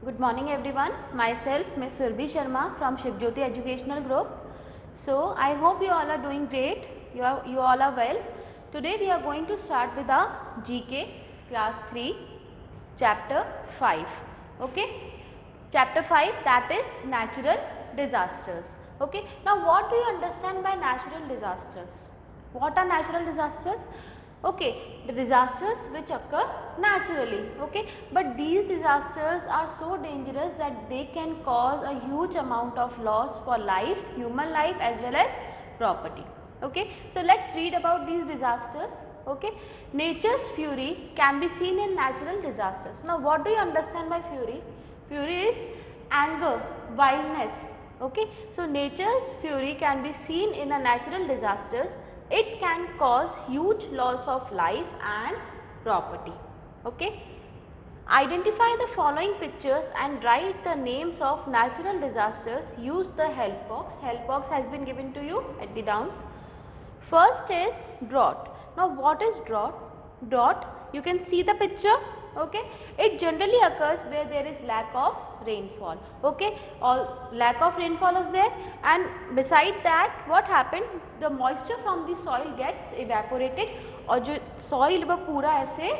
Good morning everyone. Myself Ms. Surbhi Sharma from Shivjyoti Educational Group. So I hope you all are doing great. You all are well. Today we are going to start with our GK class 3 chapter 5. Okay. Chapter 5, that is natural disasters. Okay. Now what do you understand by natural disasters? What are natural disasters? Okay, the disasters which occur naturally, okay, but these disasters are so dangerous that they can cause a huge amount of loss for life, human life as well as property. Okay, so let's read about these disasters. Okay, nature's fury can be seen in natural disasters. Now what do you understand by fury? Fury is anger, wildness. Okay, so nature's fury can be seen in a natural disasters. It can cause huge loss of life and property. Okay. Identify the following pictures and write the names of natural disasters. Use the help box. Help box has been given to you at the down. First is drought. Now what is drought? Drought, you can see the picture. Okay, it generally occurs where there is lack of rainfall. Okay, all lack of rainfall is there, and beside that what happened, the moisture from the soil gets evaporated और जो soil वो पूरा ऐसे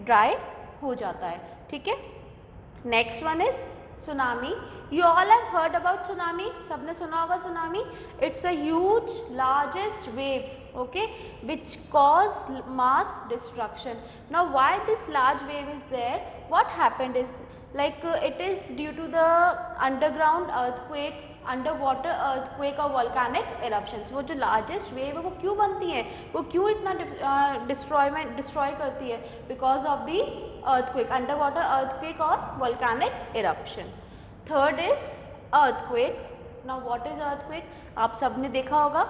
dry हो जाता है. ठीक है. Next one is tsunami. You all have heard about tsunami. सबने सुना होगा tsunami. It's a huge, largest wave, okay, which cause mass destruction. Now, why this large wave is there? What happened is like it is due to the underground earthquake, underwater earthquake और volcanic eruptions. वो जो largest wave है वो क्यों बनती है? वो क्यों इतना destroy करती है? Because of the earthquake, underwater earthquake or volcanic eruption. Third is earthquake. Now what is earthquake? आप सबने देखा होगा.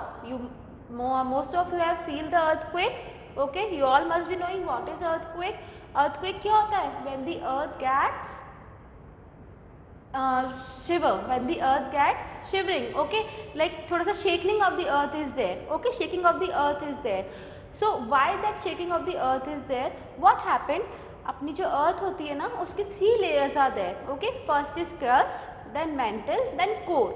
Most of you have feel the earthquake. Okay, you all must be knowing what is earthquake. Earthquake क्या होता है? When the earth gets shiver, when the earth gets shivering. Okay, like थोड़ा सा shaking of the earth is there. Okay, shaking of the earth is there. So why that shaking of the earth is there? What happened? अपनी जो अर्थ होती है ना उसकी 3 layers are there. Okay, first is crust, then mantle, then core.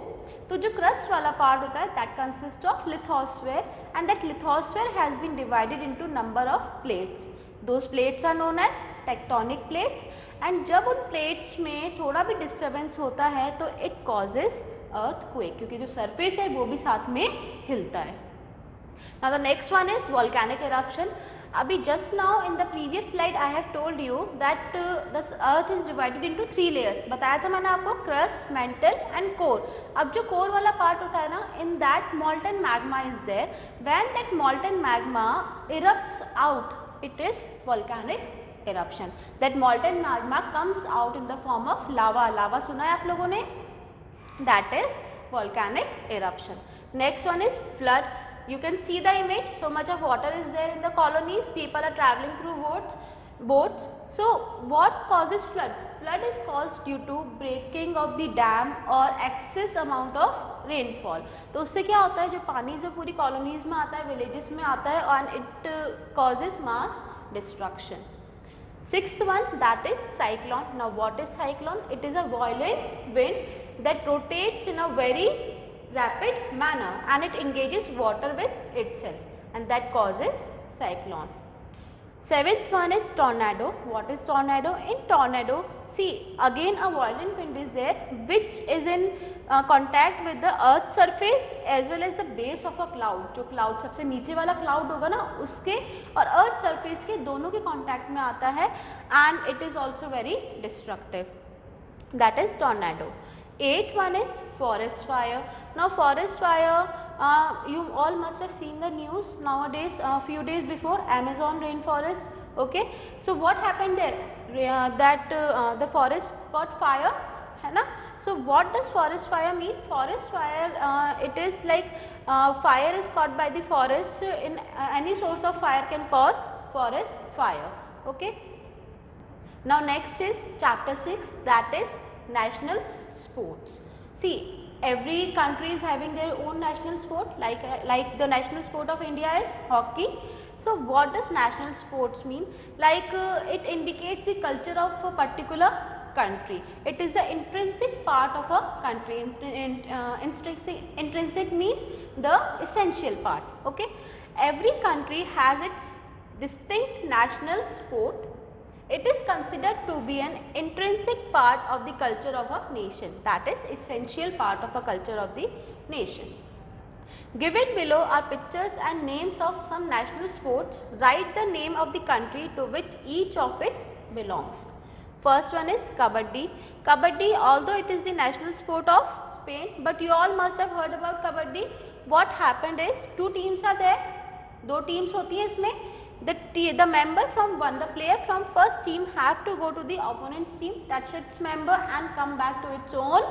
तो जो crust वाला part होता है that consist of lithosphere and that lithosphere has been divided into number of plates. Those plates are known as tectonic plates. And जब उन plates में थोड़ा भी डिस्टर्बेंस होता है तो इट कॉजेज अर्थक्वेक, क्योंकि जो सरफेस है वो भी साथ में हिलता है. Now the next one is volcanic eruption. अभी just now in the previous slide I have told you that the earth is divided into 3 layers. बताया था मैंने आपको, क्रस्ट, मेंटल एंड कोर. अब जो कोर वाला पार्ट होता है ना, in that molten magma is there. When that molten magma erupts out, it is volcanic eruption. That molten magma comes out in the form of lava. Lava सुना है आप लोगों ने? That is volcanic eruption. Next one is flood. You can see the image, so much of water is there in the colonies, people are traveling through boats. So what causes flood? Flood is caused due to breaking of the dam or excess amount of rainfall. तो उससे क्या होता है, जो पानी से पूरी colonies में आता है, villages में आता है, and it causes mass destruction. Sixth one, that is cyclone. Now what is cyclone? It is a violent wind that rotates in a very rapid manner and it engages water with itself and that causes cyclone. Seventh one is tornado. What is tornado? In tornado, see again a violent wind is there which is in contact with the earth surface as well as the base of a cloud. जो cloud सबसे नीचे वाला cloud होगा ना उसके और earth surface के दोनों के contact में आता है and it is also very destructive. That is tornado. Eighth one is forest fire. Now forest fire, you all must have seen the news nowadays. Few days before, Amazon rainforest. Okay, so what happened there? That the forest caught fire, है ना? So what does forest fire mean? Forest fire, it is like fire is caught by the forest. In any source of fire can cause forest fire. Okay. Now next is chapter 6, that is national sports. See, every country is having their own national sport, like the national sport of India is hockey. So what does national sports mean? Like it indicates the culture of a particular country. It is the intrinsic part of a country. Intrinsic means the essential part. Okay. Every country has its distinct national sport. It is considered to be an intrinsic part of the culture of a nation, that is essential part of a culture of the nation. Given below are pictures and names of some national sports. Write the name of the country to which each of it belongs. First one is Kabaddi. Kabaddi, although it is the national sport of Spain, but you all must have heard about Kabaddi. What happened is two teams are there, दो teams होती है इसमें. The member from the player from first team have to go to the opponent's team, touch its member and come back to its own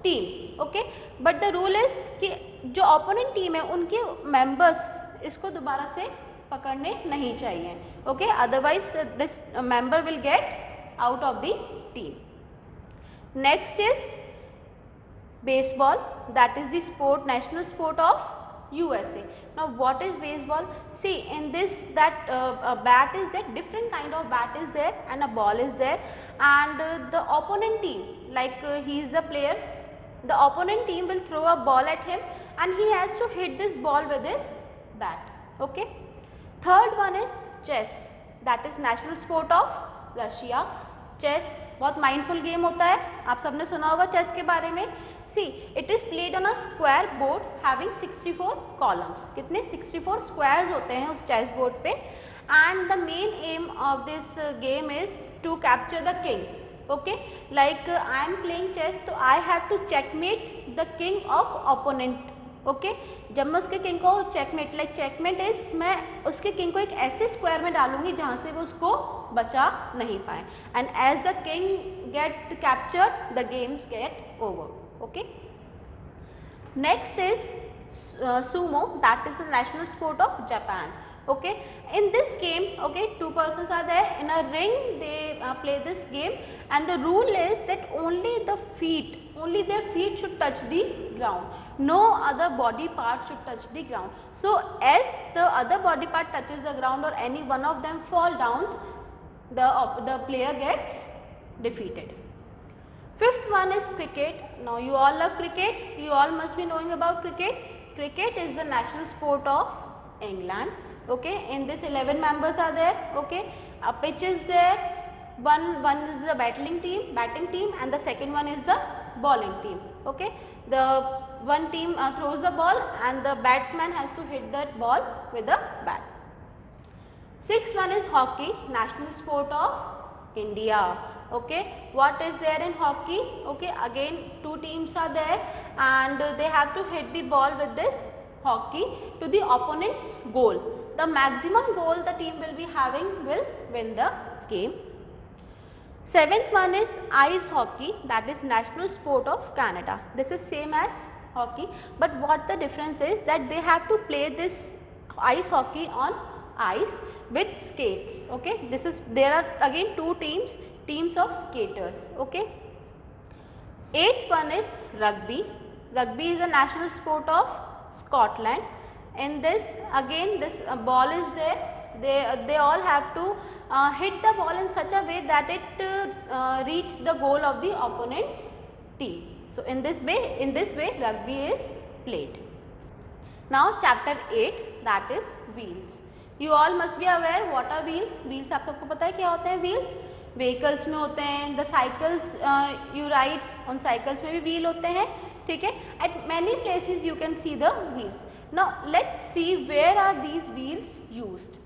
team. Okay, but the rule is कि जो opponent team है उनके members इसको दोबारा से पकड़ने नहीं चाहिए. Okay, otherwise this member will get out of the team. Next is baseball, that is the sport, national sport of USA. Now what is baseball? See, in this that a bat is there, different kind of bat is there and a ball is there, and the opponent team, like he is the player, the opponent team will throw a ball at him and he has to hit this ball with his bat. Okay. Third one is chess, that is national sport of Russia. Chess बहुत mindful game होता है, आप सबने सुना होगा chess के बारे में. See it is played on a square board having 64 columns. कितने 64 स्क्वायर्स होते हैं उस चेस बोर्ड पे. And the main aim of this game is to capture the king. Okay, like I am playing chess तो I have to checkmate the king of opponent. Okay, जब मैं उसके king को checkmate, like checkmate is मैं उसके king को एक ऐसे स्क्वायर में डालूंगी जहाँ से वो उसको बचा नहीं पाए. And as the king get captured the games get over. Okay, next is sumo, that is the national sport of Japan. Okay, in this game, okay, two persons are there in a ring, they play this game, and the rule is that only their feet should touch the ground, no other body part should touch the ground. So as the other body part touches the ground or any one of them fall down, the player gets defeated. Fifth one is cricket. Now you all love cricket, you all must be knowing about cricket. Cricket is the national sport of England. Okay, in this 11 members are there. Okay, a pitch is there, one is the batting team and the second one is the bowling team. Okay, the one team throws the ball and the batsman has to hit that ball with the bat. Sixth one is hockey, national sport of India. Okay, what is there in hockey? Okay, again two teams are there and they have to hit the ball with this hockey to the opponent's goal. The maximum goal the team will be having will win the game. Seventh one is ice hockey, that is national sport of Canada. This is same as hockey, but what the difference is that they have to play this ice hockey on ice with skates. Okay, this is, there are again two teams of skaters. Okay. Eighth one is rugby. Rugby is a national sport of Scotland. In this again this ball is there, they all have to hit the ball in such a way that it reach the goal of the opponent's team. So in this way rugby is played. Now chapter 8, that is wheels. You all must be aware what are wheels. Wheels आप सबको पता है क्या होते हैं wheels? Vehicles में होते हैं, the cycles you ride, उन cycles में भी wheel होते हैं. ठीक है, at many places you can see the wheels. Now let's see where are these wheels used.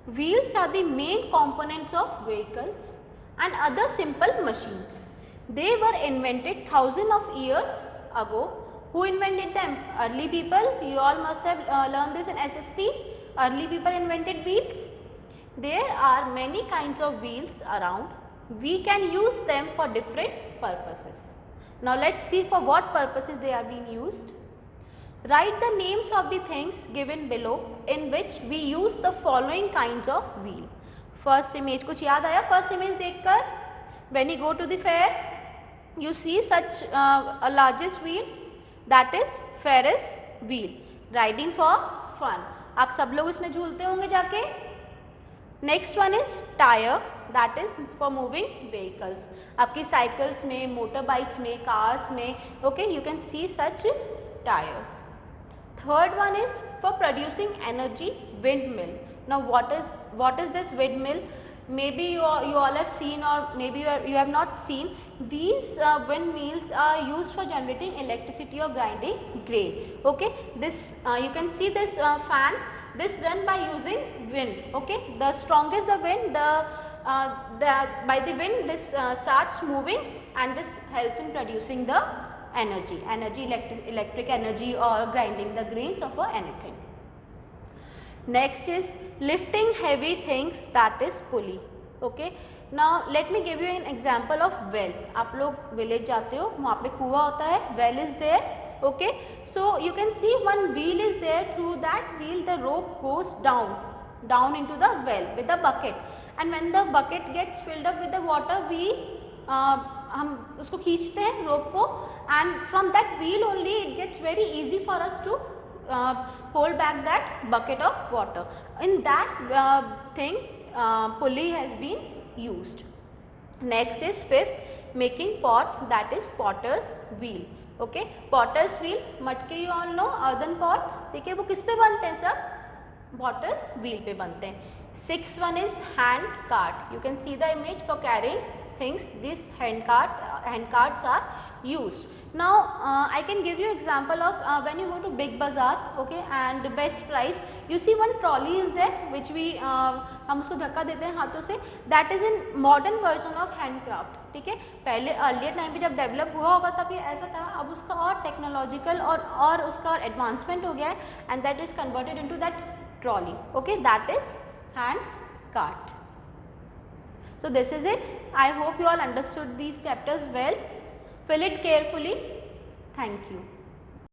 Wheels are the main components of vehicles and other simple machines. They were invented thousands of years ago. Who invented them? Early people. You all must have learned this in SST. Early people invented wheels. There are many kinds of wheels around. We can use them for different purposes. Now let's see for what purposes they are being used. Write the names of the things given below in which we use the following kinds of wheel. First image, कुछ याद आया? First image देखकर, when you go to the fair, you see such a largest wheel, that is Ferris wheel, riding for fun. आप सब लोग इसमें झूलते होंगे जाके. Next one is tire, that is for moving vehicles. आपकी साइकिल्स में, मोटर बाइक्स में, कार्स में, okay, you can see such tyres. Third one is for producing energy, windmill. Now what is this windmill? Maybe you all have seen, or maybe you have not seen. These windmills are used for generating electricity or grinding grain. Okay, this you can see this fan. This run by using wind. Okay, the strongest the wind, by the wind this starts moving, and this helps in producing the energy, electric energy, or grinding the grains, or for anything. Next is lifting heavy things, that is pulley. Okay, now let me give you an example of well. आप लोग village जाते हो, वहाँ पे कुआं होता है, well is there. Okay, so you can see one wheel is there. Through that wheel the rope goes down into the well with a bucket, and when the bucket gets filled up with the water, we हम उसको खींचते हैं रोप को, and from that wheel only it gets very easy for us to hold back that bucket of water. In that thing pulley has been used. Next is fifth, making pots, that is potter's wheel. Okay, potter's wheel, मटके you all know, earthen pots, ठीक है, वो किस पे बनते हैं सब? potter's wheel पे बनते हैं. Sixth one is hand cart. You can see the image for carrying things. These hand carts are used. Now I can give you example of when you go to big bazaar, okay, and best price, you see one trolley is there which we हम उसको धक्का देते हैं हाथों से. That is in modern version of handcraft. ठीक है, पहले अर्लियर टाइम पे जब डेवलप हुआ होगा तब ये ऐसा था. अब उसका और टेक्नोलॉजिकल और उसका और एडवांसमेंट हो गया है, and that is converted into that trolley. Okay, that is hand cart. So this is it. I hope you all understood these chapters well. Fill it carefully. Thank you.